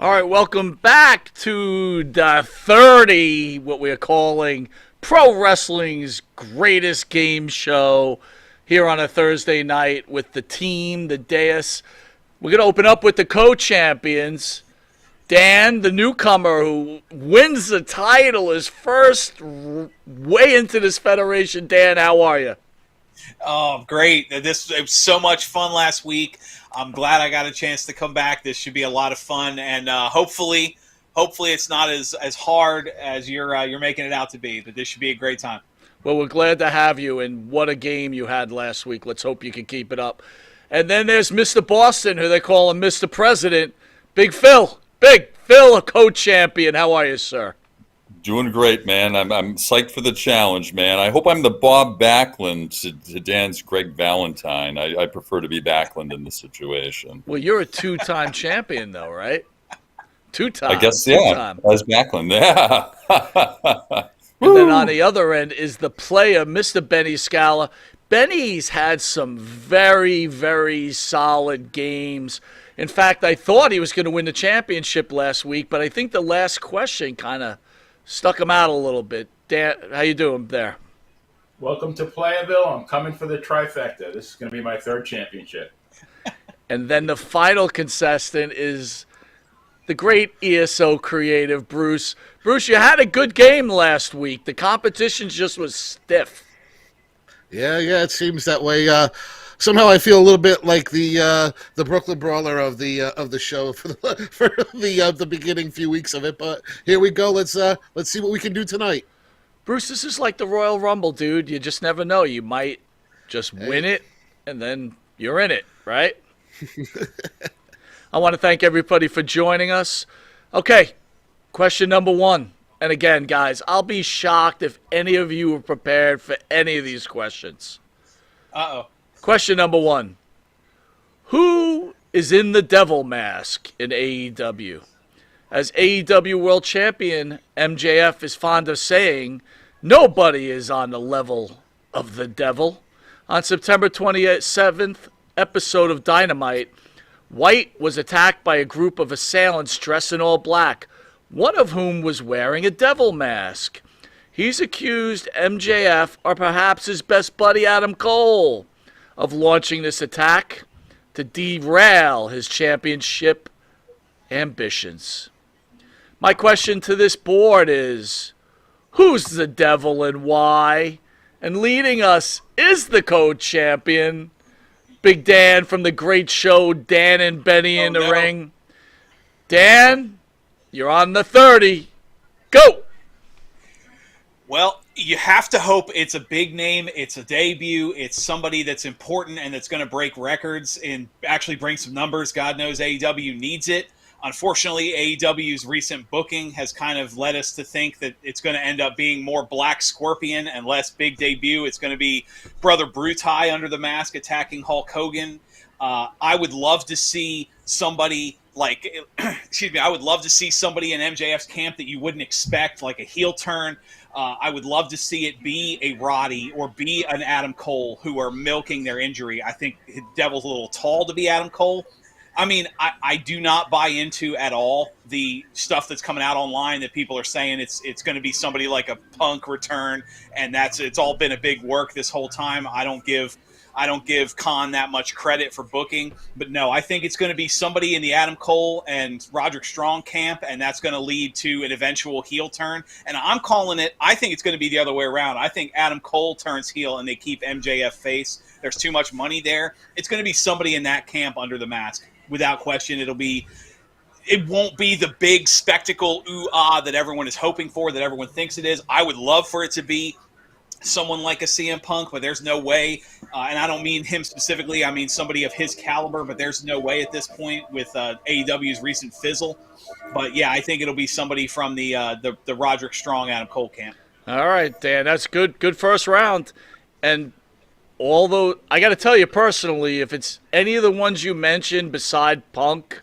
All right, welcome back to the 30, what we're calling Pro Wrestling's greatest game show here on a Thursday night with the team, the dais. We're going to open up with the co-champions. Dan, the newcomer who wins the title, his first way into this federation. Dan, how are you? Oh, great. It was so much fun last week. I'm glad I got a chance to come back. This should be a lot of fun, and hopefully it's not as hard as you're making it out to be, but this should be a great time. Well, we're glad to have you, and what a game you had last week. Let's hope you can keep it up. And then there's Mr. Boston, who they call him Mr. President, Big Phil. Big Phil, a co-champion. How are you, sir? Doing great, man. I'm psyched for the challenge, man. I hope I'm the Bob Backlund to Dan's Greg Valentine. I prefer to be Backlund in the situation. Well, you're a two-time champion, though, right? Two-time. I guess, yeah. As Backlund, yeah. And then on the other end is the player, Mr. Benny Scala. Benny's had some very, very solid games. In fact, I thought he was going to win the championship last week, but I think the last question kind of stuck him out a little bit. Dan, how you doing there? Welcome to Playerville. I'm coming for the trifecta. This is going to be my third championship. And then the final contestant is the great ESO creative, Bruce. Bruce, you had a good game last week. The competition just was stiff. Yeah, it seems that way. Somehow I feel a little bit like the Brooklyn Brawler of the show for the beginning few weeks of it. But here we go. Let's see what we can do tonight. Bruce, this is like the Royal Rumble, dude. You just never know. You might just win it, and then you're in it, right? I want to thank everybody for joining us. Okay, question number one. And again, guys, I'll be shocked if any of you are prepared for any of these questions. Uh-oh. Question number one. Who is in the devil mask in AEW? As AEW World Champion, MJF is fond of saying, nobody is on the level of the devil. On September 27th episode of Dynamite, White was attacked by a group of assailants dressed in all black, one of whom was wearing a devil mask. He's accused MJF, or perhaps his best buddy Adam Cole, of launching this attack to derail his championship ambitions. My question to this board is, who's the devil and why? And leading us is the co-champion, Big Dan from the great show Dan and Benny in the Ring. Dan, you're on the 30. Go! Well, you have to hope it's a big name, it's a debut, it's somebody that's important and that's going to break records and actually bring some numbers. God knows AEW needs it. Unfortunately, AEW's recent booking has kind of led us to think that it's going to end up being more Black Scorpion and less big debut. It's going to be Brother Brutai under the mask attacking Hulk Hogan. I would love to see somebody I would love to see somebody in MJF's camp that you wouldn't expect, like a heel turn. I would love to see it be a Roddy or be an Adam Cole who are milking their injury. I think Devil's a little tall to be Adam Cole. I mean, I do not buy into at all the stuff that's coming out online that people are saying it's going to be somebody like a Punk return, and it's all been a big work this whole time. I don't give Khan that much credit for booking, but no, I think it's going to be somebody in the Adam Cole and Roderick Strong camp, and that's going to lead to an eventual heel turn. And I'm calling it, I think it's going to be the other way around. I think Adam Cole turns heel and they keep MJF face. There's too much money there. It's going to be somebody in that camp under the mask. Without question, it won't be the big spectacle, ooh-ah, that everyone is hoping for, that everyone thinks it is. I would love for it to be someone like a CM Punk, but there's no way, and I don't mean him specifically, I mean somebody of his caliber, but there's no way at this point with AEW's recent fizzle. But yeah, I think it'll be somebody from the Roderick Strong, Adam Cole camp. All right, Dan, that's good first round. And although I got to tell you personally, if it's any of the ones you mentioned beside Punk,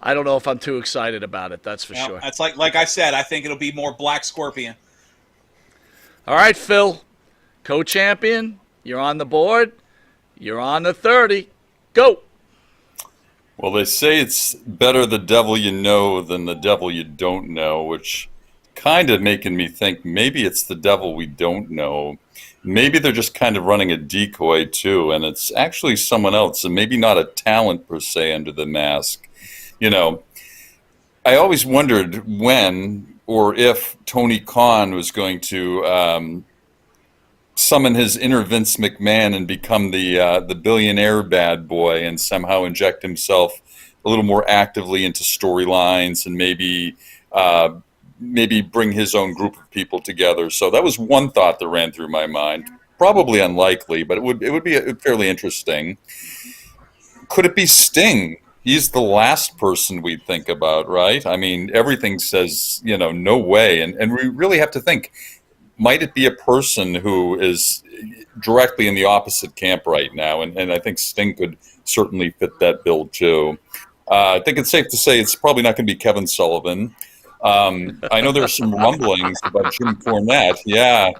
I don't know if I'm too excited about it, that's for sure. That's like I said, I think it'll be more Black Scorpion. All right, Phil, co-champion, you're on the board. You're on the 30. Go. Well, they say it's better the devil you know than the devil you don't know, which kind of making me think maybe it's the devil we don't know. Maybe they're just kind of running a decoy too, and it's actually someone else, and maybe not a talent per se under the mask. You know, I always wondered when or if Tony Khan was going to summon his inner Vince McMahon and become the billionaire bad boy and somehow inject himself a little more actively into storylines and maybe bring his own group of people together. So that was one thought that ran through my mind. Probably unlikely, but it would be fairly interesting. Could it be Sting? He's the last person we'd think about, right? I mean, everything says, no way. And we really have to think, might it be a person who is directly in the opposite camp right now? And I think Sting could certainly fit that bill too. I think it's safe to say it's probably not going to be Kevin Sullivan. I know there's some rumblings about Jim Cornette. Yeah,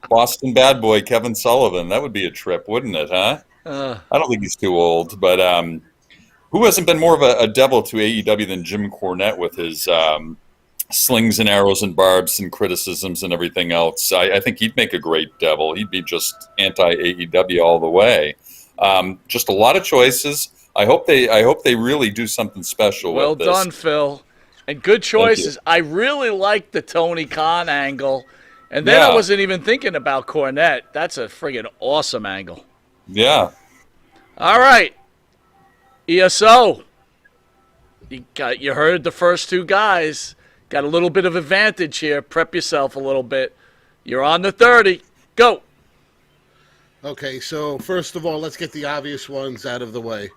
Boston bad boy Kevin Sullivan. That would be a trip, wouldn't it, huh? I don't think he's too old, but who hasn't been more of a devil to AEW than Jim Cornette with his slings and arrows and barbs and criticisms and everything else? I think he'd make a great devil. He'd be just anti-AEW all the way. Just a lot of choices. I hope they really do something special Well with this. done, Phil. And good choices. I really like the Tony Khan angle. And then I wasn't even thinking about Cornette. That's a friggin' awesome angle. Yeah. All right. ESO. You heard the first two guys. Got a little bit of advantage here. Prep yourself a little bit. You're on the 30. Go. Okay, so first of all, let's get the obvious ones out of the way.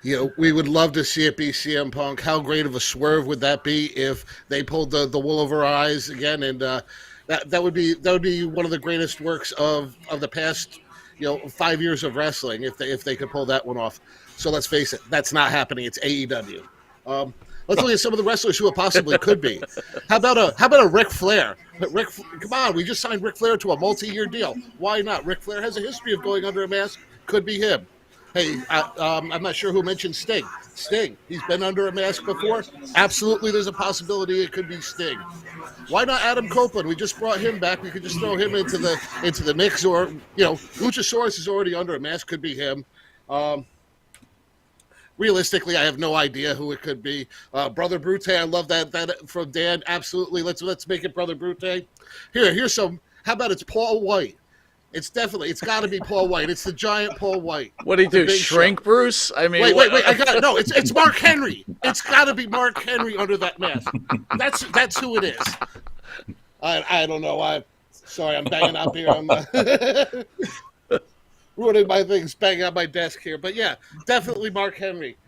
We would love to see it be CM Punk. How great of a swerve would that be if they pulled the wool over our eyes again? And that would be one of the greatest works of the past 5 years of wrestling if they could pull that one off. So let's face it, that's not happening. It's AEW. Let's look at some of the wrestlers who it possibly could be. How about a Ric Flair? Come on, we just signed Ric Flair to a multi-year deal. Why not? Ric Flair has a history of going under a mask. Could be him. Hey, I'm not sure who mentioned Sting. Sting, he's been under a mask before. Absolutely, there's a possibility it could be Sting. Why not Adam Copeland? We just brought him back. We could just throw him into the mix. Or Luchasaurus is already under a mask. Could be him. Realistically, I have no idea who it could be. Brother Brute, I love that from Dan. Absolutely, let's make it Brother Brute. Here's some. How about it's Paul White? It's got to be Paul White. It's the giant Paul White. What do you do? Shrink, Bruce? I mean, wait! I got it. No, it's Mark Henry. It's got to be Mark Henry under that mask. That's who it is. I don't know. I'm sorry. I'm banging up here. I'm ruining my things, banging on my desk here. But yeah, definitely Mark Henry.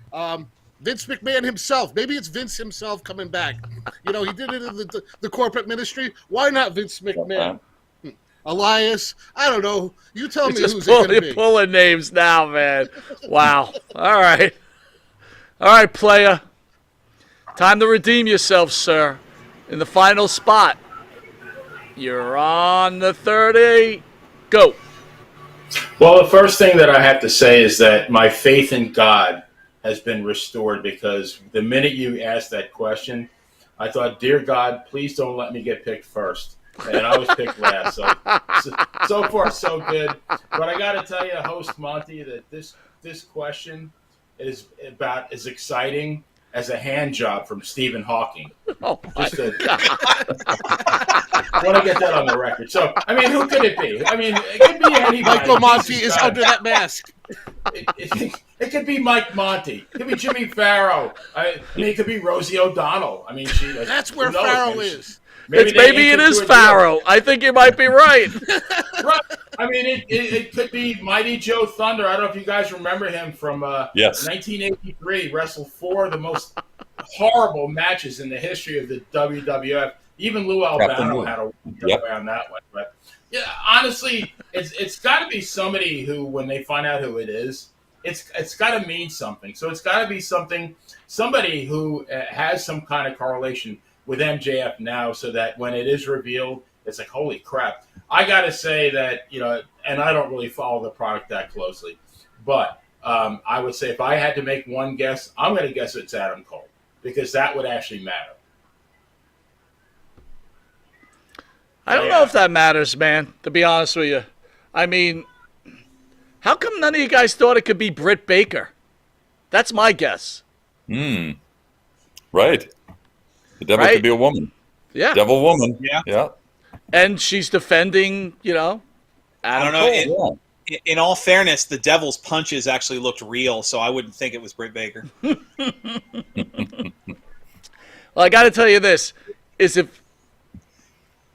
Vince McMahon himself. Maybe it's Vince himself coming back. He did it in the corporate ministry. Why not Vince McMahon? Elias, I don't know. You tell me who's it going to be. You're pulling names now, man. Wow. All right, player. Time to redeem yourself, sir. In the final spot. You're on the 30. Go. Well, the first thing that I have to say is that my faith in God has been restored, because the minute you asked that question, I thought, dear God, please don't let me get picked first. And I was picked last. So far, so good. But I got to tell you, host Monty, that this question is about as exciting as a hand job from Stephen Hawking. Oh, my God. I want to get that on the record. So, I mean, who could it be? I mean, it could be anybody. Michael Monty is under that mask. It could be Mike Monty. It could be Jimmy Farrow. It could be Rosie O'Donnell. I mean, that's where Farrow is. Maybe it is Farrow. I think you might be right. Right. I mean, it could be Mighty Joe Thunder. I don't know if you guys remember him from 1983. Wrestled 4 of the most horrible matches in the history of the WWF. Even Lou Albano had a go around that one. But yeah, honestly, it's got to be somebody who, when they find out who it is, it's got to mean something. So it's got to be somebody who has some kind of correlation with MJF now, so that when it is revealed, it's like, holy crap. I got to say that, and I don't really follow the product that closely, but I would say if I had to make one guess, I'm going to guess it's Adam Cole because that would actually matter. I don't know if that matters, man, to be honest with you. I mean, how come none of you guys thought it could be Britt Baker? That's my guess. Right. The devil Right? could be a woman. Yeah. Devil woman. Yeah. And she's defending, Adam I don't know. Cole. In all fairness, the Devil's punches actually looked real, so I wouldn't think it was Britt Baker. Well, I got to tell you this, is if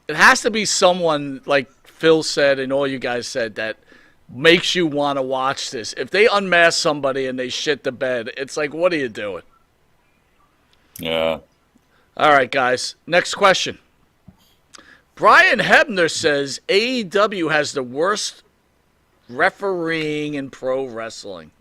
it has to be someone like Phil said and all you guys said that makes you want to watch this. If they unmask somebody and they shit the bed, it's like, what are you doing? Yeah. All right, guys. Next question. Brian Hebner says AEW has the worst refereeing in pro wrestling.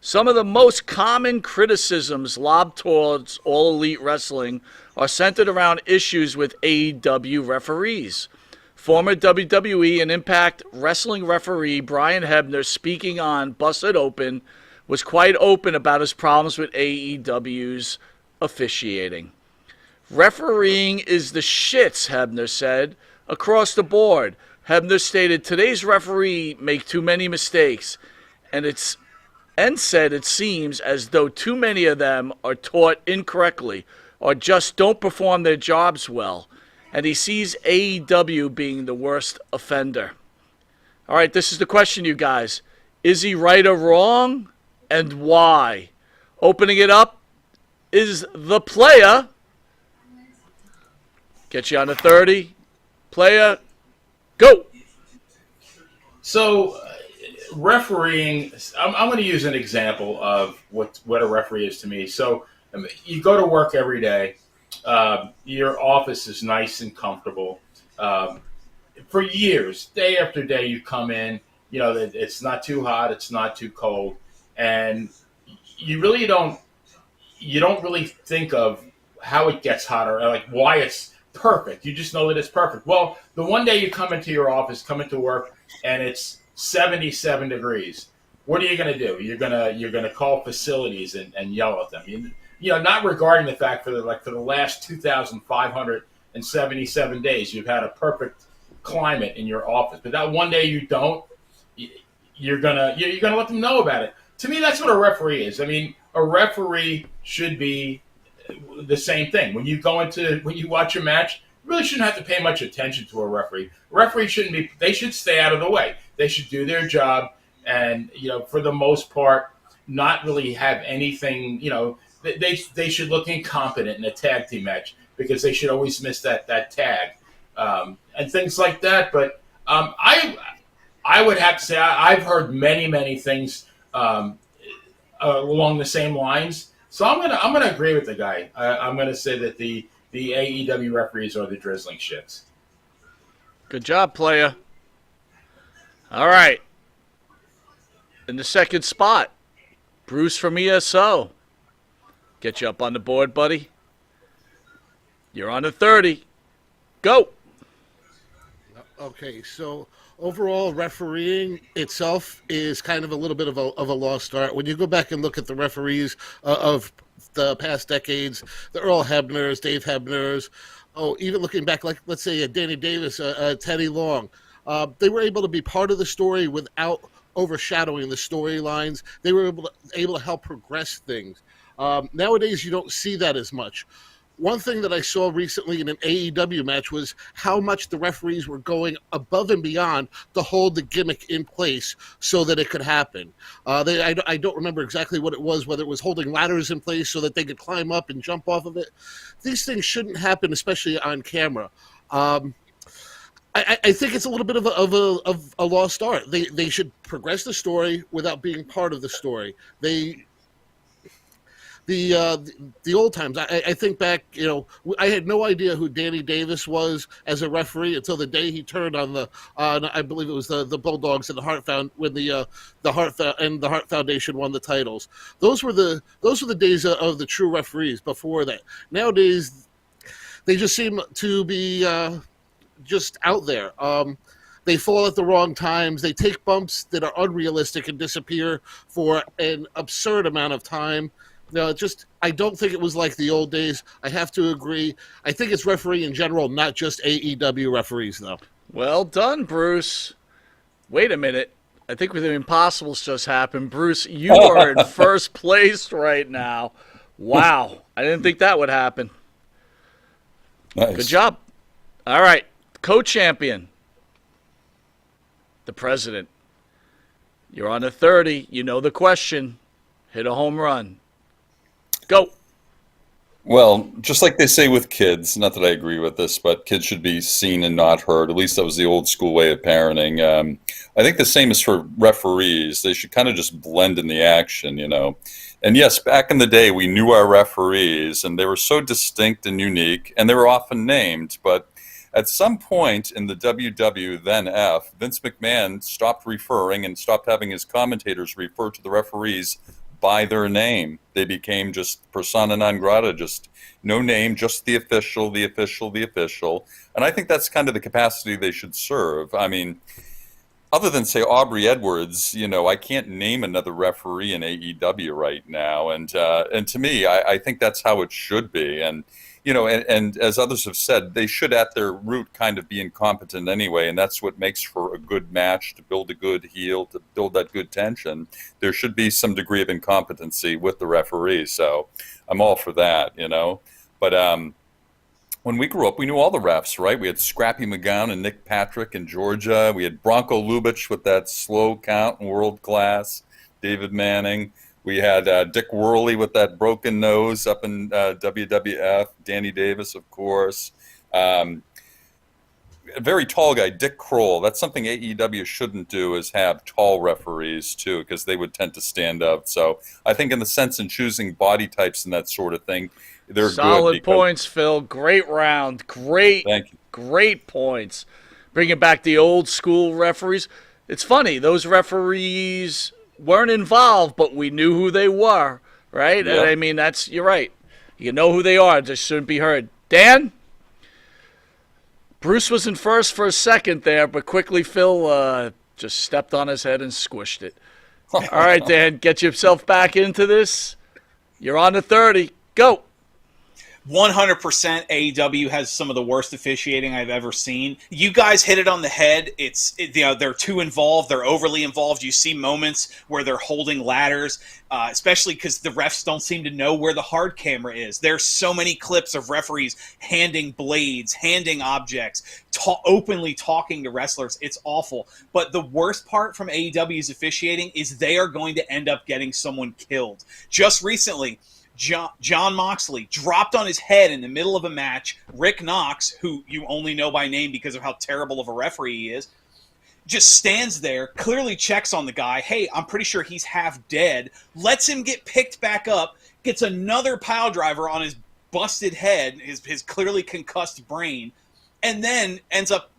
Some of the most common criticisms lobbed towards All Elite Wrestling are centered around issues with AEW referees. Former WWE and Impact Wrestling referee Brian Hebner, speaking on Busted Open, was quite open about his problems with AEW's officiating. Refereeing is the shits, Hebner said, across the board. Hebner stated, today's referee make too many mistakes, and said it seems as though too many of them are taught incorrectly or just don't perform their jobs well. And he sees AEW being the worst offender. All right, this is the question, you guys. Is he right or wrong, and why? Opening it up is the player. Get you on the 30. Player, go. So, refereeing, I'm going to use an example of what a referee is to me. So, you go to work every day. Your office is nice and comfortable. For years, day after day, you come in, it's not too hot, it's not too cold. And you don't really think of how it gets hotter, like why it's perfect. You just know that it's perfect. Well, the one day you come into your office, come into work, and it's 77 degrees. What are you going to do? You're gonna call facilities and yell at them. Not regarding the fact for the last 2,577 days, you've had a perfect climate in your office. But that one day you don't, you're gonna let them know about it. To me, that's what a referee is. I mean, a referee should be the same thing. When you watch a match, you really shouldn't have to pay much attention to a referee. Referees they should stay out of the way. They should do their job and, for the most part, not really have anything, they should look incompetent in a tag team match because they should always miss that tag and things like that. But I would have to say I've heard many things along the same lines. So I'm gonna agree with the guy. I'm gonna say that the AEW referees are the drizzling shits. Good job, player. All right. In the second spot, Bruce from ESO. Get you up on the board, buddy. You're on the 30. Go. Okay, so overall refereeing itself is kind of a little bit of a lost art. When you go back and look at the referees of the past decades, the Earl Hebners, Dave Hebners, even looking back, like let's say Danny Davis, Teddy Long, they were able to be part of the story without overshadowing the storylines. They were able to help progress things. Nowadays, you don't see that as much. One thing that I saw recently in an AEW match was how much the referees were going above and beyond to hold the gimmick in place so that it could happen. I don't remember exactly what it was, whether it was holding ladders in place so that they could climb up and jump off of it. These things shouldn't happen, especially on camera. I think it's a little bit of a lost art. They should progress the story without being part of the story. The old times. I think back. I had no idea who Danny Davis was as a referee until the day he turned on I believe it was the Bulldogs and the Hart when the Hart Foundation won the titles. Those were the days of the true referees. Before that, nowadays they just seem to be just out there. They fall at the wrong times. They take bumps that are unrealistic and disappear for an absurd amount of time. No, I don't think it was like the old days. I have to agree. I think it's referee in general, not just AEW referees, though. Well done, Bruce. Wait a minute. I think the impossible's just happened. Bruce, you are in first place right now. Wow. I didn't think that would happen. Nice. Good job. All right. Co-champion. The president. You're on the 30. You know the question. Hit a home run. Go. Well, just like they say with kids, not that I agree with this, but kids should be seen and not heard. At least that was the old school way of parenting. I think the same is for referees. They should kind of just blend in the action, you know. And yes, back in the day, we knew our referees, and they were so distinct and unique, and they were often named. But at some point in the WW, then F, Vince McMahon stopped referring and stopped having his commentators refer to the referees by their name. They became just persona non grata, just no name, just the official, the official, the official. And I think that's kind of the capacity they should serve. I mean, other than, say, Aubrey Edwards, you know, I can't name another referee in AEW right now. And to me, I think that's how it should be. And, you know, and as others have said, they should at their root kind of be incompetent anyway. And that's what makes for a good match, to build a good heel, to build that good tension. There should be some degree of incompetency with the referee. So I'm all for that, you know. But when we grew up, we knew all the refs, right? We had Scrappy McGowan and Nick Patrick in Georgia. We had Bronco Lubitsch with that slow count and world class. David Manning. We had Dick Worley with that broken nose up in WWF. Danny Davis, of course. A very tall guy, Dick Kroll. That's something AEW shouldn't do, is have tall referees, too, because they would tend to stand up. So I think in the sense in choosing body types and that sort of thing, they're solid good. Points, Phil. Great round. Thank you. Great points. Bringing back the old school referees. It's funny, those referees weren't involved, but we knew who they were, right? Yeah. And I mean, you're right. You know who they are, just shouldn't be heard. Dan? Bruce was in first for a second there, but quickly Phil just stepped on his head and squished it. All right, Dan, get yourself back into this. You're on the 30. Go. 100% AEW has some of the worst officiating I've ever seen. You guys hit it on the head. They're too involved. They're overly involved. You see moments where they're holding ladders, especially because the refs don't seem to know where the hard camera is. There's so many clips of referees handing blades, handing objects, openly talking to wrestlers. It's awful. But the worst part from AEW's officiating is they are going to end up getting someone killed. Just recently, John Moxley dropped on his head in the middle of a match. Rick Knox, who you only know by name because of how terrible of a referee he is, just stands there, clearly checks on the guy. Hey, I'm pretty sure he's half dead. Lets him get picked back up, gets another pile driver on his busted head, his clearly concussed brain, and then ends up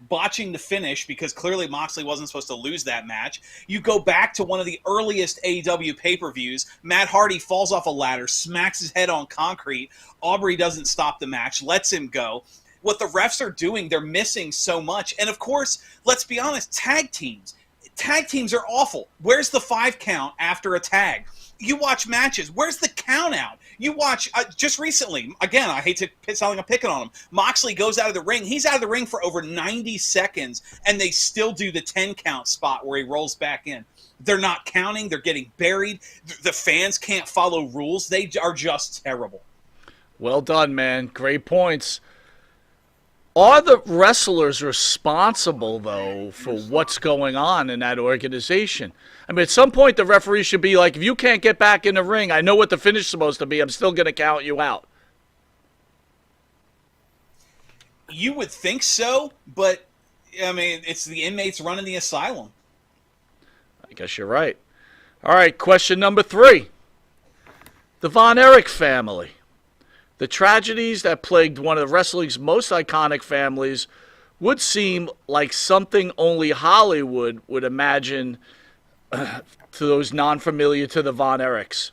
botching the finish because clearly Moxley wasn't supposed to lose that match. You go back to one of the earliest AEW pay-per-views. Matt Hardy falls off a ladder, smacks his head on concrete. Aubrey doesn't stop the match, lets him go. What the refs are doing, they're missing so much. And of course, let's be honest, tag teams. Tag teams are awful. Where's the 5 count after a tag? You watch matches. Where's the count out? You watch, just recently, again, I hate to sound like I'm picking on him. Moxley goes out of the ring. He's out of the ring for over 90 seconds, and they still do the 10 count spot where he rolls back in. They're not counting. They're getting buried. The fans can't follow rules. They are just terrible. Well done, man. Great points. Are the wrestlers responsible, though, for what's going on in that organization? I mean, at some point, the referee should be like, if you can't get back in the ring, I know what the finish is supposed to be. I'm still going to count you out. You would think so, but, I mean, it's the inmates running the asylum. I guess you're right. All right, question number 3. The Von Erich family. The tragedies that plagued one of the wrestling's most iconic families would seem like something only Hollywood would imagine to those non-familiar to the Von Erichs.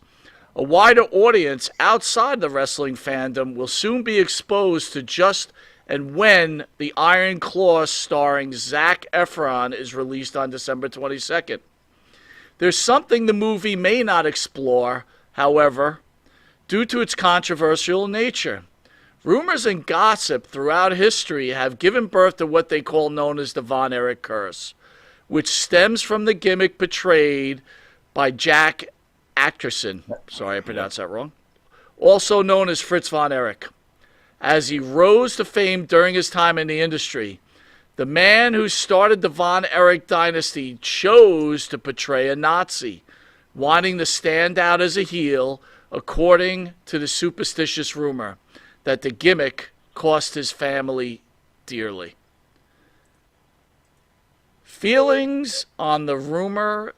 A wider audience outside the wrestling fandom will soon be exposed to just and when The Iron Claw starring Zac Efron is released on December 22nd. There's something the movie may not explore, however, due to its controversial nature. Rumors and gossip throughout history have given birth to what they call known as the Von Erich curse, which stems from the gimmick portrayed by Jack Atkerson, sorry I pronounced that wrong, also known as Fritz Von Erich. As he rose to fame during his time in the industry, the man who started the Von Erich dynasty chose to portray a Nazi, wanting to stand out as a heel, according to the superstitious rumor that the gimmick cost his family dearly. Feelings on the rumor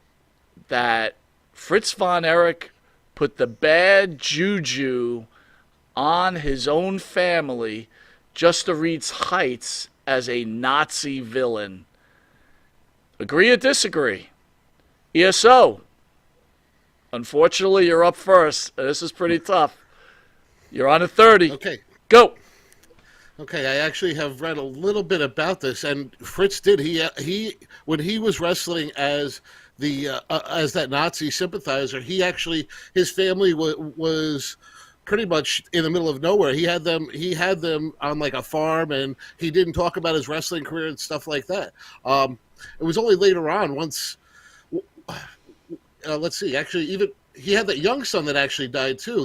that Fritz Von Erich put the bad juju on his own family just to reach heights as a Nazi villain. Agree or disagree? ESO, unfortunately, you're up first. This is pretty tough. You're on a 30. Okay. Go. Okay, I actually have read a little bit about this, and Fritz did. He when he was wrestling as as that Nazi sympathizer, his family was pretty much in the middle of nowhere. He had them on like a farm, and he didn't talk about his wrestling career and stuff like that. It was only later on, once let's see, actually, even he had that young son that actually died too,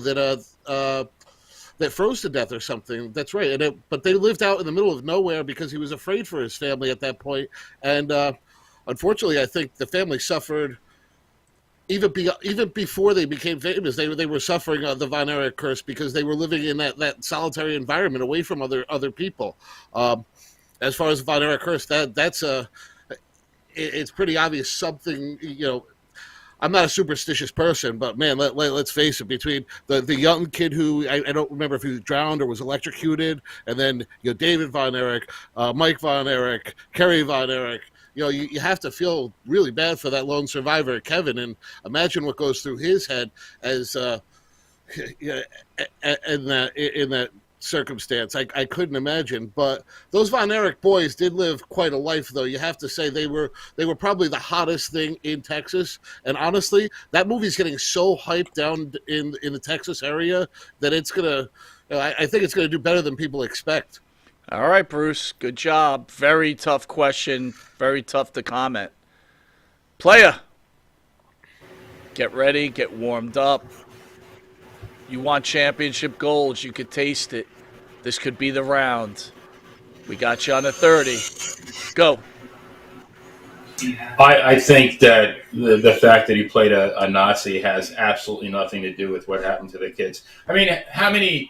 that froze to death or something. That's right. But they lived out in the middle of nowhere because he was afraid for his family at that point. And unfortunately, I think the family suffered even before they became famous. They were suffering the Von Erich curse because they were living in that solitary environment away from other people. As far as the Von Erich curse, it's pretty obvious something, I'm not a superstitious person, but man, let's face it. Between the young kid who I don't remember if he was drowned or was electrocuted, and then David Von Erich, Mike Von Erich, Kerry Von Erich, you have to feel really bad for that lone survivor, Kevin, and imagine what goes through his head as in that circumstance. I couldn't imagine. But those Von Erich boys did live quite a life, though. You have to say they were probably the hottest thing in Texas. And honestly, that movie's getting so hyped down in the Texas area that it's gonna I think it's gonna do better than people expect. All right, Bruce, good job. Very tough question, very tough to comment. Player, get ready, get warmed up. You want championship gold, you could taste it. This could be the round. We got you on a 30. Go. I think that the fact that he played a Nazi has absolutely nothing to do with what happened to the kids. I mean, how many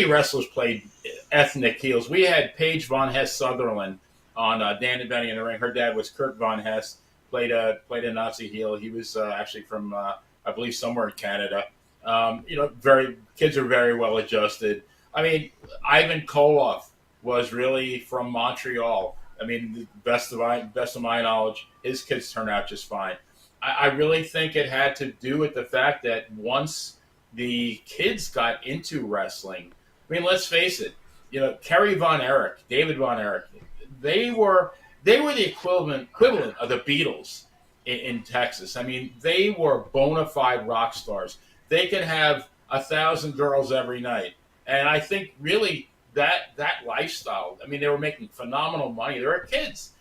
wrestlers played ethnic heels? We had Paige Von Hess Sutherland on Dan and Benny in the Ring. Her dad was Kurt Von Hess, played a Nazi heel. He was actually from, I believe, somewhere in Canada. Kids are very well adjusted. I mean, Ivan Koloff was really from Montreal. I mean, the best of my knowledge, his kids turned out just fine. I really think it had to do with the fact that once the kids got into wrestling, I mean, let's face it, Kerry Von Erich, David Von Erich, they were the equivalent of the Beatles in Texas. I mean, they were bona fide rock stars. They could have 1,000 girls every night. And I think really that lifestyle, I mean, they were making phenomenal money. They were kids.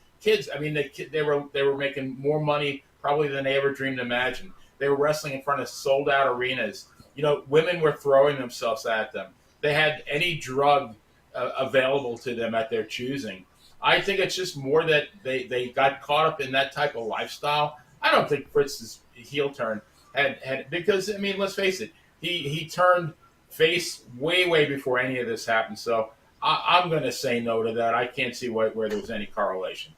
I mean, they were making more money probably than they ever dreamed to imagine. They were wrestling in front of sold out arenas. Women were throwing themselves at them. They had any drug available to them at their choosing. I think it's just more that they got caught up in that type of lifestyle. I don't think Fritz's heel turn had because, I mean, let's face it, he turned face way before any of this happened. So I'm going to say no to that. I can't see where there was any correlation.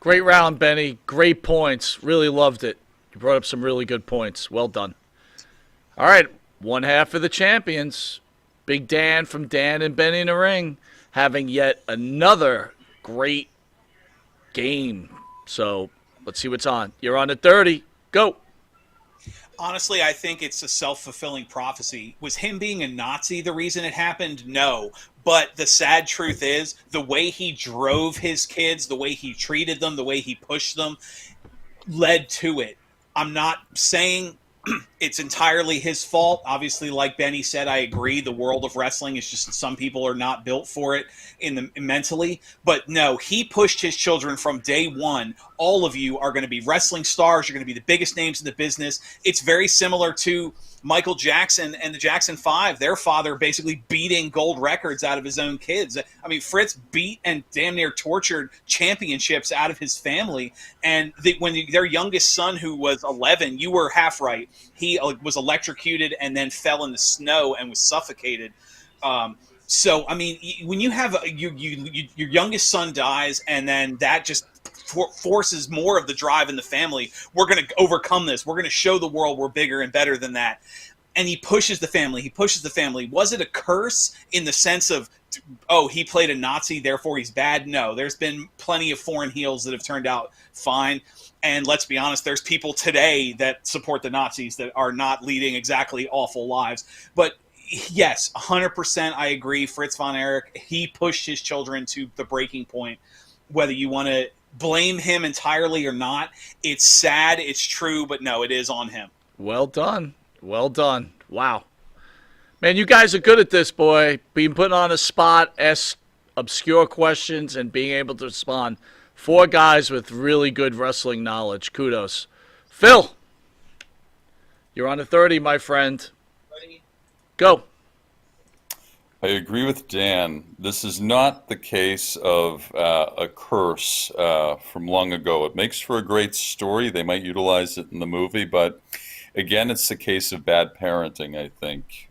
Great round, Benny. Great points. Really loved it. You brought up some really good points. Well done. All right, one half of the champions. Big Dan from Dan and Benny in the Ring having yet another great game. So let's see what's on. You're on at 30. Go. Honestly, I think it's a self-fulfilling prophecy. Was him being a Nazi the reason it happened? No. But the sad truth is, the way he drove his kids, the way he treated them, the way he pushed them, led to it. I'm not saying it's entirely his fault. Obviously, like Benny said, I agree. The world of wrestling is just some people are not built for it mentally. But no, he pushed his children from day one. All of you are going to be wrestling stars. You're going to be the biggest names in the business. It's very similar to Michael Jackson and the Jackson 5, their father basically beating gold records out of his own kids. I mean, Fritz beat and damn near tortured championships out of his family. And their youngest son, who was 11, you were half right. He was electrocuted and then fell in the snow and was suffocated. So, I mean, when you have your youngest son dies, and then that just forces more of the drive in the family. We're going to overcome this. We're going to show the world we're bigger and better than that. And he pushes the family. He pushes the family. Was it a curse in the sense of, oh, he played a Nazi, therefore he's bad? No, there's been plenty of foreign heels that have turned out fine. And let's be honest, there's people today that support the Nazis that are not leading exactly awful lives. But yes, 100% I agree. Fritz Von Erich, he pushed his children to the breaking point. Whether you want to blame him entirely or not, it's sad, it's true, but no, it is on him. Well done. Well done. Wow. Man, you guys are good at this, boy. Being put on a spot, ask obscure questions, and being able to respond. 4 guys with really good wrestling knowledge. Kudos. Phil, you're on a 30, my friend. Go. I agree with Dan. This is not the case of a curse from long ago. It makes for a great story. They might utilize it in the movie, but again, it's the case of bad parenting, I think.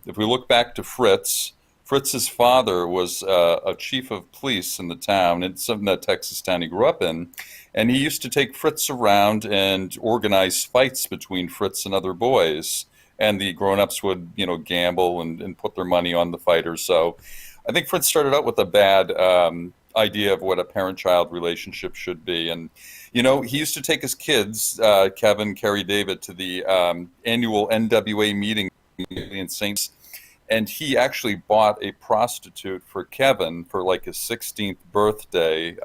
If we look back to Fritz's father was a chief of police in the town, in some that Texas town he grew up in, and he used to take Fritz around and organize fights between Fritz and other boys. And the grown-ups would, gamble and put their money on the fighters. So I think Fritz started out with a bad idea of what a parent-child relationship should be. And, he used to take his kids, Kevin, Kerry, David, to the annual NWA meeting in St. And he actually bought a prostitute for Kevin for like his 16th birthday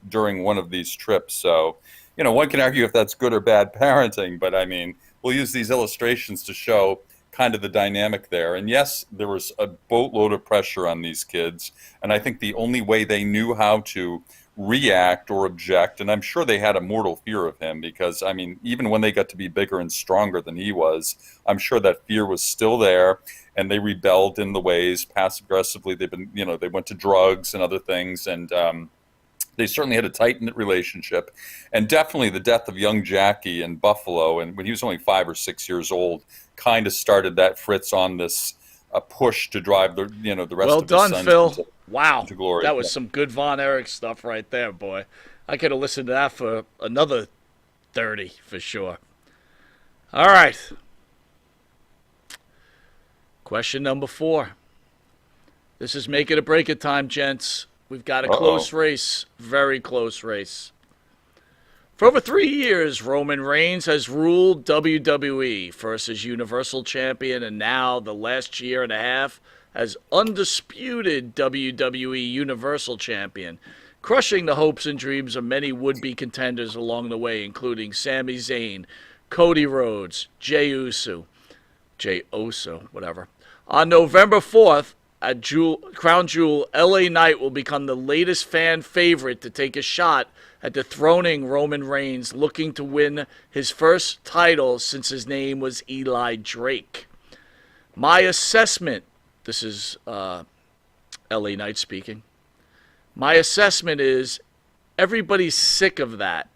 during one of these trips. So, one can argue if that's good or bad parenting, but I mean, we'll use these illustrations to show kind of the dynamic there. And yes, there was a boatload of pressure on these kids. And I think the only way they knew how to react or object, and I'm sure they had a mortal fear of him because, I mean, even when they got to be bigger and stronger than he was, I'm sure that fear was still there. And they rebelled in the ways, passive-aggressively. They went to drugs and other things. And they certainly had a tight-knit relationship. And definitely the death of young Jackie in Buffalo, and when he was only 5 or 6 years old, kind of started that Fritz on this push to drive the rest of his sons. Well done, Phil. Wow. To glory. That was some good Von Erich stuff right there, boy. I could have listened to that for another 30 for sure. All right. Question number 4. This is make it or break it time, gents. We've got a close race, very close race. For over 3 years, Roman Reigns has ruled WWE, first as Universal Champion and now the last year and a half as undisputed WWE Universal Champion, crushing the hopes and dreams of many would-be contenders along the way, including Sami Zayn, Cody Rhodes, Jey Uso, whatever. On November 4th, at Crown Jewel, LA Knight will become the latest fan favorite to take a shot at dethroning Roman Reigns, looking to win his first title since his name was Eli Drake. My assessment, this is LA Knight speaking, my assessment is everybody's sick of that.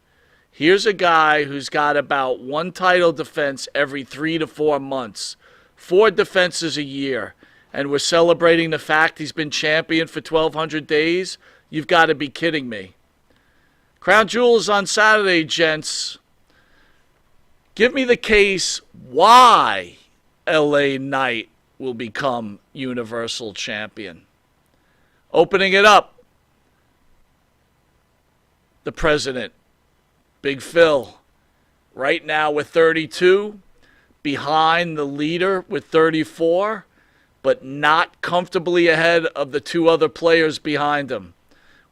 Here's a guy who's got about one title defense every 3 to 4 months, 4 defenses a year, and we're celebrating the fact he's been champion for 1,200 days? You've got to be kidding me. Crown Jewel is on Saturday, gents. Give me the case why LA Knight will become Universal Champion. Opening it up, the president, Big Phil, right now with 32, behind the leader with 34. but not comfortably ahead of the two other players behind him.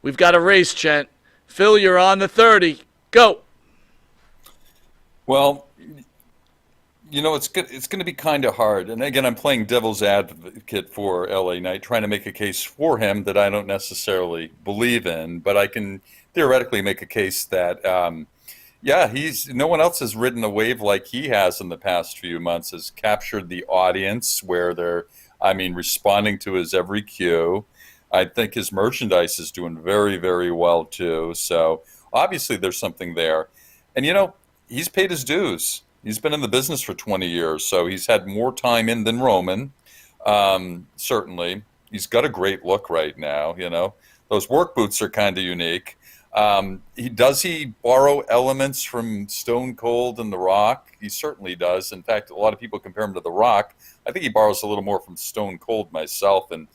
We've got a race, Chent. Phil, you're on the 30. Go. Well, it's going to be kind of hard. And again, I'm playing devil's advocate for LA Knight, trying to make a case for him that I don't necessarily believe in, but I can theoretically make a case that, no one else has ridden a wave like he has in the past few months, has captured the audience where they're, responding to his every cue. I think his merchandise is doing very, very well too. So obviously there's something there. And, he's paid his dues. He's been in the business for 20 years, so he's had more time in than Roman. Certainly. He's got a great look right now, Those work boots are kind of unique. Does he borrow elements from Stone Cold and The Rock? He certainly does. In fact, a lot of people compare him to The Rock. I think he borrows a little more from Stone Cold myself, and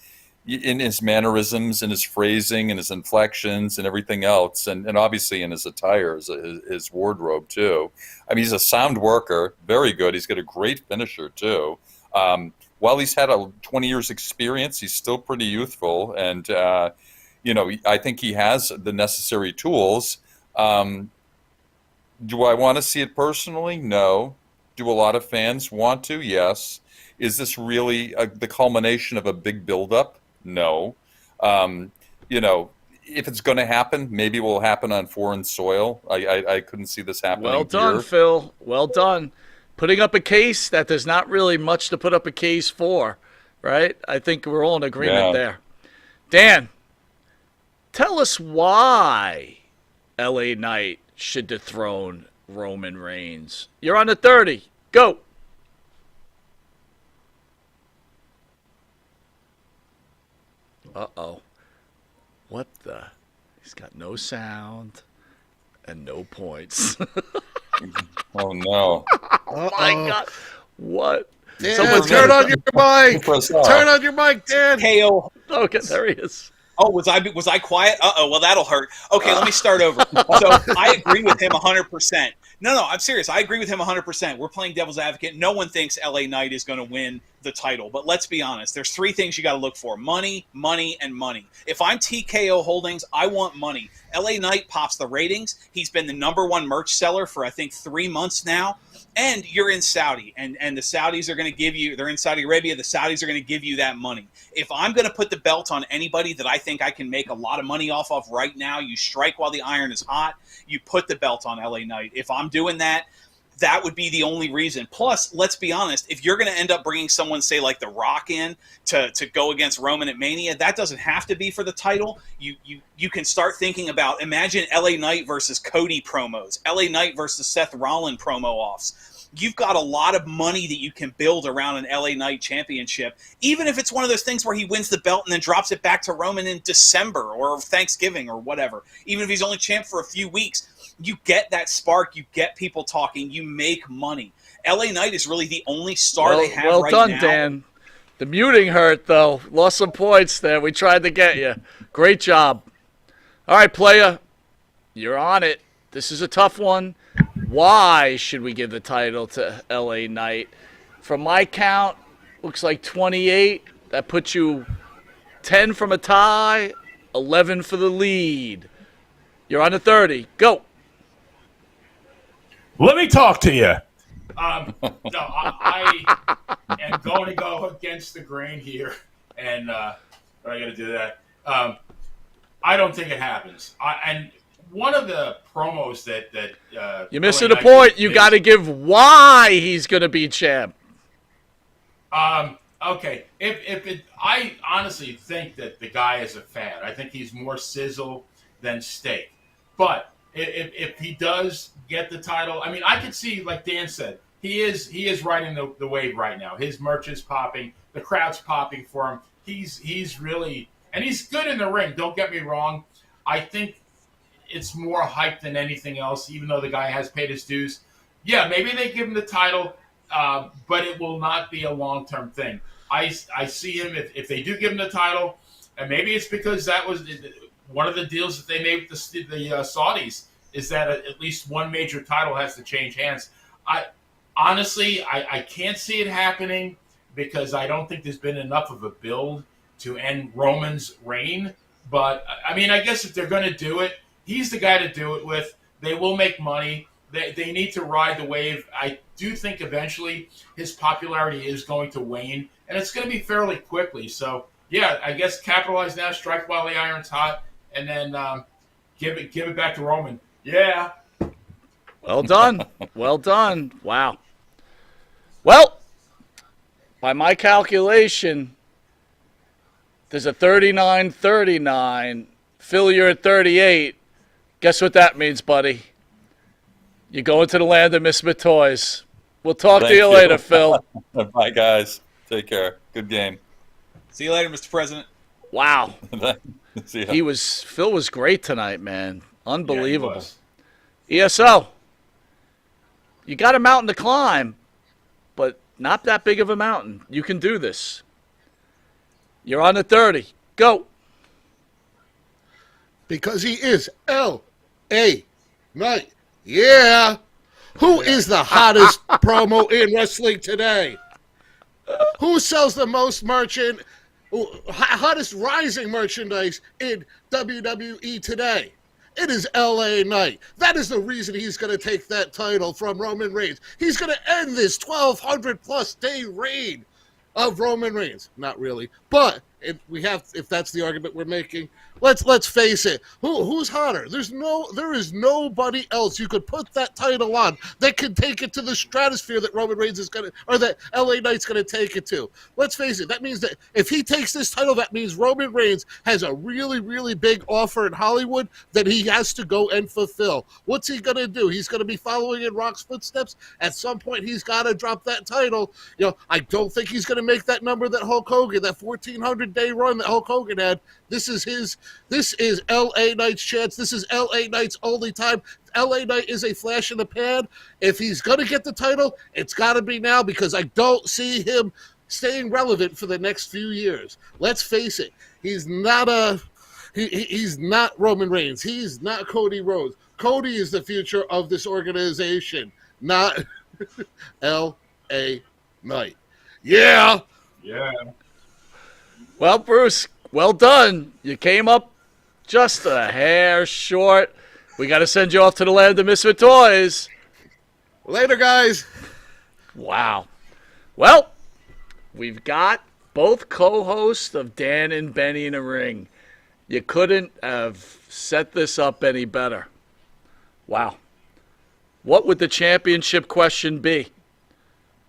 in his mannerisms and his phrasing and his inflections and everything else, and obviously in his attire, his wardrobe too. He's a sound worker, very good. He's got a great finisher too. While he's had 20 years experience, he's still pretty youthful, and I think he has the necessary tools. Do I want to see it personally? No. Do a lot of fans want to? Yes. Is this really the culmination of a big buildup? No. If it's going to happen, maybe it will happen on foreign soil. I couldn't see this happening. Well done, here. Phil. Well done. Putting up a case that there's not really much to put up a case for, right? I think we're all in agreement there. Dan, tell us why LA Knight should dethrone Roman Reigns. You're on the 30. Go. Uh-oh. What the? He's got no sound and no points. Oh, no. Oh, my God. What? Dan, Someone turn on your mic. Turn on your mic, Dan. KO. Okay, there he is. Oh, was I quiet? Uh-oh, well, that'll hurt. Okay, let me start over. So I agree with him 100%. No, I'm serious. I agree with him 100%. We're playing devil's advocate. No one thinks LA Knight is going to win the title. But let's be honest. There's three things you got to look for. Money, money, and money. If I'm TKO Holdings, I want money. LA Knight pops the ratings. He's been the #1 merch seller for, I think, 3 months now. And you're in Saudi, and the Saudis are going to give you – they're in Saudi Arabia. The Saudis are going to give you that money. If I'm going to put the belt on anybody that I think I can make a lot of money off of right now, you strike while the iron is hot, you put the belt on LA Knight. If I'm doing that, that would be the only reason. Plus, let's be honest, if you're going to end up bringing someone, say, like The Rock in to go against Roman at Mania, that doesn't have to be for the title. You can start thinking about, imagine LA Knight versus Cody promos, LA Knight versus Seth Rollins promo offs. You've got a lot of money that you can build around an LA Knight championship, even if it's one of those things where he wins the belt and then drops it back to Roman in December or Thanksgiving or whatever. Even if he's only champ for a few weeks, you get that spark, you get people talking, you make money. LA Knight is really the only star they have right now. Well done, Dan. The muting hurt, though. Lost some points there. We tried to get you. Great job. All right, player. You're on it. This is a tough one. Why should we give the title to LA Knight? From my count, looks like 28. That puts you 10 from a tie, 11 for the lead. You're on the 30. Go. Let me talk to you. I am going to go against the grain here, and but I got to do that. I don't think it happens. And one of the promos that you're missing the point. You got to give why he's going to be champ. Okay. I honestly think that the guy is a fad. I think he's more sizzle than steak. But if he does get the title, I mean, I could see, like Dan said, he is riding the wave right now. His merch is popping. The crowd's popping for him. He's really, and he's good in the ring. Don't get me wrong. I think it's more hype than anything else, even though the guy has paid his dues. Yeah, maybe they give him the title, but it will not be a long-term thing. I see him, if they do give him the title, and maybe it's because that was one of the deals that they made with the Saudis, is that at least one major title has to change hands. Honestly, I can't see it happening, because I don't think there's been enough of a build to end Roman's reign. But, I mean, I guess if they're going to do it, he's the guy to do it with. They will make money. They need to ride the wave. I do think eventually his popularity is going to wane, and it's going to be fairly quickly. So, yeah, I guess capitalize now, strike while the iron's hot, and then give it back to Roman. Yeah. Well done. Well done. Wow. Well, by my calculation, there's a 39-39. Phil, you're at 38. Guess what that means, buddy? You're going to the land of misfit toys. We'll talk to you later, Phil. Bye, guys. Take care. Good game. See you later, Mr. President. Wow. See ya. Phil was great tonight, man. Unbelievable. Yeah, ESO. You got a mountain to climb, but not that big of a mountain. You can do this. You're on the 30. Go. Because he is L.A. Knight. Yeah. Who is the hottest promo in wrestling today? Who sells the most hottest rising merchandise in WWE today? It is L.A. Knight. That is the reason he's going to take that title from Roman Reigns. He's going to end this 1,200-plus day reign of Roman Reigns. Not really, but if that's the argument we're making, let's face it. Who's hotter? There is nobody else you could put that title on that can take it to the stratosphere that Roman Reigns is gonna, or that LA Knight's gonna take it to. Let's face it. That means that if he takes this title, that means Roman Reigns has a really, really big offer in Hollywood that he has to go and fulfill. What's he gonna do? He's gonna be following in Rock's footsteps. At some point, he's got to drop that title. I don't think he's gonna make that number that Hulk Hogan, that 1,400-day run that Hulk Hogan had. This is L.A. Knight's chance. This is L.A. Knight's only time. L.A. Knight is a flash in the pan. If he's going to get the title, it's got to be now, because I don't see him staying relevant for the next few years. Let's face it. He's not he's not Roman Reigns. He's not Cody Rhodes. Cody is the future of this organization, not L.A. Knight. Yeah. Yeah. Well, Bruce, well done. You came up just a hair short. We got to send you off to the land of misfit toys. Later, guys. Wow. Well, we've got both co-hosts of Dan and Benny in a ring. You couldn't have set this up any better. Wow. What would the championship question be?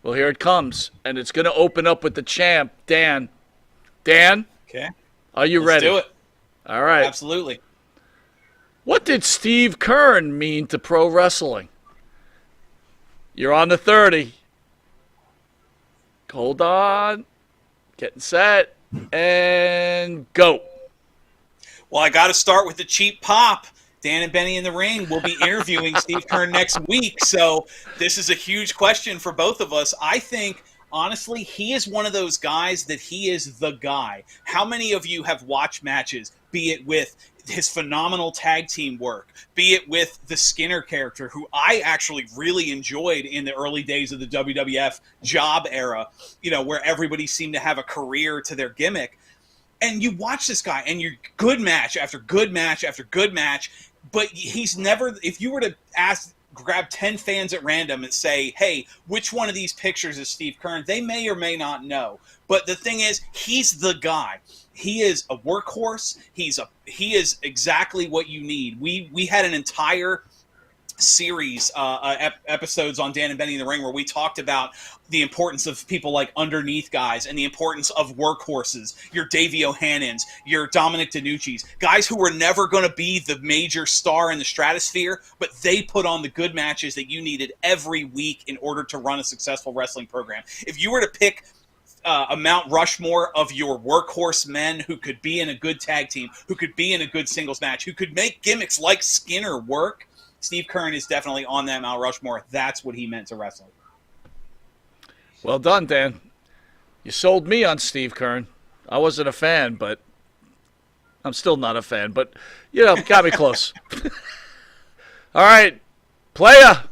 Well, here it comes, and it's going to open up with the champ, Dan. Dan? Okay. Are you ready? Let's do it. All right. Absolutely. What did Steve Kern mean to pro wrestling? You're on the 30. Hold on. Getting set. And go. Well, I got to start with the cheap pop. Dan and Benny in the Ring will be interviewing Steve Kern next week. So this is a huge question for both of us. I think, honestly, he is one of those guys that he is the guy. How many of you have watched matches, be it with his phenomenal tag team work, be it with the Skinner character, who I actually really enjoyed in the early days of the WWF job era, where everybody seemed to have a career to their gimmick. And you watch this guy, and you're good match after good match after good match, but he's never, if you were to grab 10 fans at random and say, hey, which one of these pictures is Steve Kern? They may or may not know. But the thing is, he's the guy. He is a workhorse. He is exactly what you need. We had an entire series, episodes on Dan and Benny in the Ring, where we talked about the importance of people like underneath guys and the importance of workhorses, your Davey O'Hannons, your Dominic DeNucci's, guys who were never going to be the major star in the stratosphere, but they put on the good matches that you needed every week in order to run a successful wrestling program. If you were to pick a Mount Rushmore of your workhorse men who could be in a good tag team, who could be in a good singles match, who could make gimmicks like Skinner work, Steve Kern is definitely on that Mount Rushmore. That's what he meant to wrestling. Well done, Dan. You sold me on Steve Kern. I wasn't a fan, but I'm still not a fan, but, got me close. All right, playa,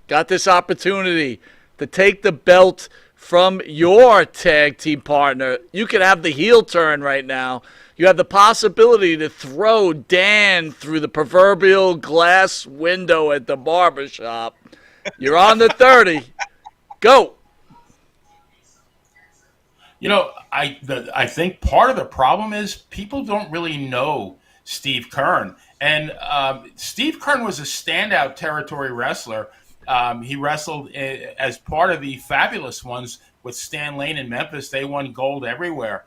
got this opportunity to take the belt from your tag team partner. You could have the heel turn right now. You have the possibility to throw Dan through the proverbial glass window at the barbershop. You're on the 30. Go. You know, I think part of the problem is people don't really know Steve Kern. And Steve Kern was a standout territory wrestler. He wrestled as part of the Fabulous Ones with Stan Lane in Memphis. They won gold everywhere.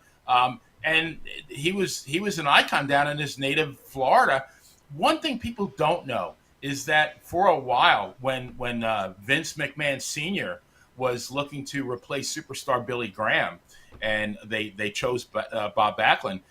And he was an icon down in his native Florida. One thing people don't know is that for a while, when Vince McMahon Sr. was looking to replace superstar Billy Graham, and they chose Bob Backlund,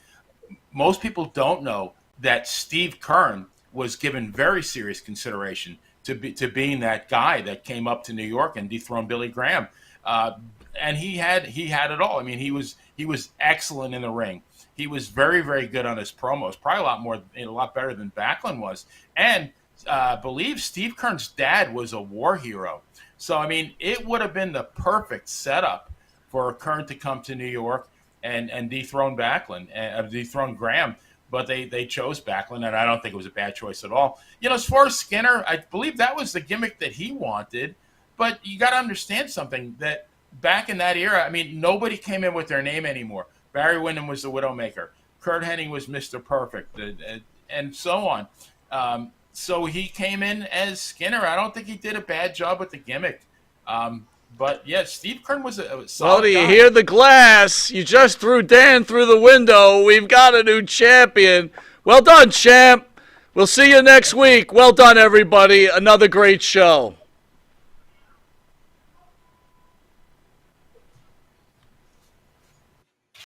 most people don't know that Steve Kern was given very serious consideration to being that guy that came up to New York and dethroned Billy Graham. And he had it all. I mean, he was excellent in the ring. He was very, very good on his promos, probably a lot better than Backlund was. And I believe Steve Kern's dad was a war hero. So, I mean, it would have been the perfect setup for Kern to come to New York and dethrone Backlund, dethrone Graham. But they chose Backlund, and I don't think it was a bad choice at all. You know, as far as Skinner, I believe that was the gimmick that he wanted. But you got to understand something, that back in that era, I mean, nobody came in with their name anymore. Barry Windham was the Widowmaker. Kurt Hennig was Mr. Perfect, and so on. So he came in as Skinner. I don't think he did a bad job with the gimmick. But, yeah, Steve Kern was a solid Well, do you guy. hear the glass? You just threw Dan through the window. We've got a new champion. Well done, champ. We'll see you next week. Well done, everybody. Another great show.